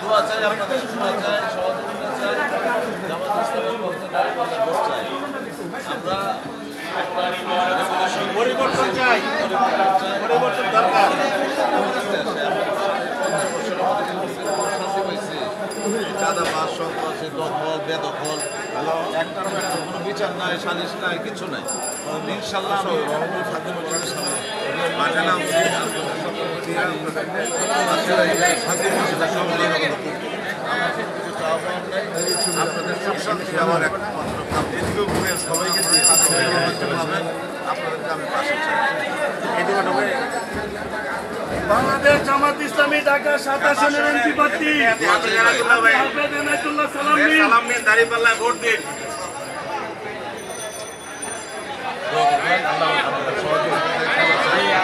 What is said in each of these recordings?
দোয়া চাই, আপনাদের দোয়া চাই, সহযোগিতা চাই, জামাত ইসলামের পক্ষে ভোট চাই। আমরা পরিবর্তন চাই, পরিবর্তন দরকার। চাঁদাবাজ, সন্ত্রাসী, দখল, বেদখল, কোনো বিচার নাই, সালিশ নাই, কিছু নাই। ইনশাল্লাহ আপনাদের আমার একমাত্র সবাইকে আপনাদেরকে আমি পাশে চাই। বাংলাদেশ জামাত ইসলামী ঢাকা 7 আসনের এমপি প্রার্থী আলফ্রেদ এনায়েতুল্লাহ সালাম নিন, দাঁড়িপাল্লায় ভোট দিন।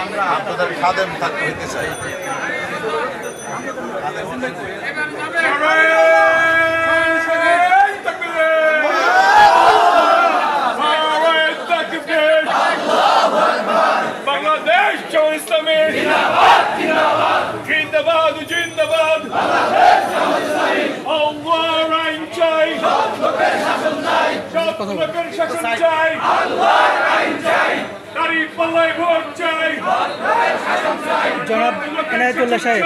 আমরা আপনাদের খাদেম থাকতে হইতে চাই। বাংলাদেশ জামাত ইসলামী জিন্দাবাদ জিন্দাবাদ। আল্লাহর আইন চাই, সব লোকের শাসন চাই, দাঁড়িপাল্লায় ভোট চাই। জনাব এনায়েতুল্লাহ সাহেব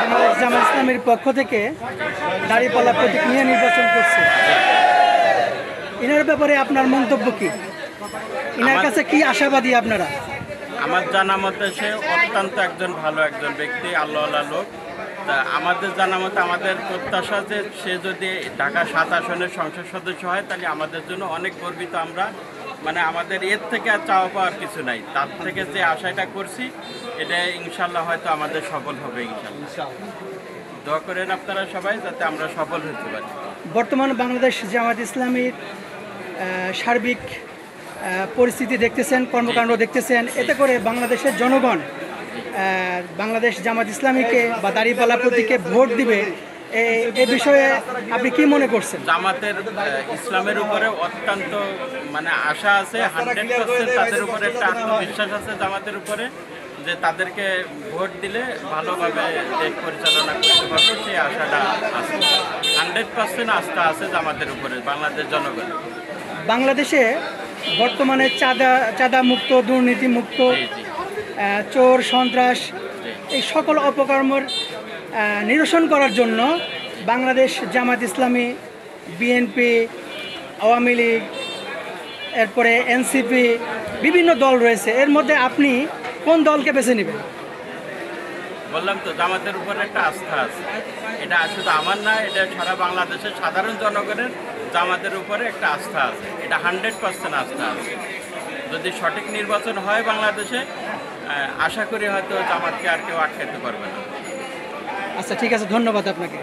বাংলাদেশ জামাত ইসলামীর পক্ষ থেকে দাঁড়িপাল্লা প্রতীক নিয়ে নির্বাচন করছে, এনার ব্যাপারে আপনার মন্তব্য কি? এনার কাছে কি আশাবাদী আপনারা? আমার জানা মতে সে অত্যন্ত একজন ভালো একজন ব্যক্তি, আল্লাহওয়ালা লোক। তা আমাদের জানা মতে আমাদের প্রত্যাশা যে সে যদি ঢাকা 7 আসনের সংসদ সদস্য হয় তাহলে আমাদের জন্য অনেক গর্বিত আমরা। মানে আমাদের এর থেকে আর চাওয়া পাওয়ার কিছু নাই, তার থেকে যে আশাটা করছি এটা ইনশাল্লাহ হয়তো আমাদের সফল হবে ইনশাল্লাহ। দোয়া করেন আপনারা সবাই যাতে আমরা সফল হতে পারি। বর্তমান বাংলাদেশ জামাত ইসলামীর সার্বিক পরিস্থিতি দেখতেছেন, কর্মকাণ্ড দেখতেছেন, এতে করে বাংলাদেশের জনগণ বাংলাদেশ জামাত ইসলামীকে বা দাঁড়িপাল্লা প্রতীকে ভোট দিবে, এ বিষয়ে আপনি কি মনে করছেন? জামাতের ইসলামের উপরে অত্যন্ত মানে আশা আছে, 100% তাদের উপরে একটা আত্মবিশ্বাস আছে জামাতের উপরে, যে তাদেরকে ভোট দিলে ভালোভাবে দেশ পরিচালনা করতে পারবে, সেই আশাটা আছে। 100% আস্থা আছে জামাতের উপরে বাংলাদেশ জনগণ। বাংলাদেশে বর্তমানে চাঁদা মুক্ত, দুর্নীতি মুক্ত, চোর সন্ত্রাস এই সকল অপকর্মের নিরসন করার জন্য বাংলাদেশ জামাত ইসলামী, বিএনপি, আওয়ামী লীগ, এরপরে এনসিপি, বিভিন্ন দল রয়েছে। এর মধ্যে আপনি কোন দলকে বেছে নেবেন? বললাম তো জামাতের উপরে একটা আস্থা আছে, এটা শুধু আমার না, এটা সারা বাংলাদেশের সাধারণ জনগণের জামাতের উপরে একটা আস্থা আছে, এটা 100% আস্থা আছে। যদি সঠিক নির্বাচন হয় বাংলাদেশে, আশা করি হয়তো জামাতকে আর কেউ আটকাতে পারবে না। আচ্ছা, ঠিক আছে, ধন্যবাদ আপনাকে।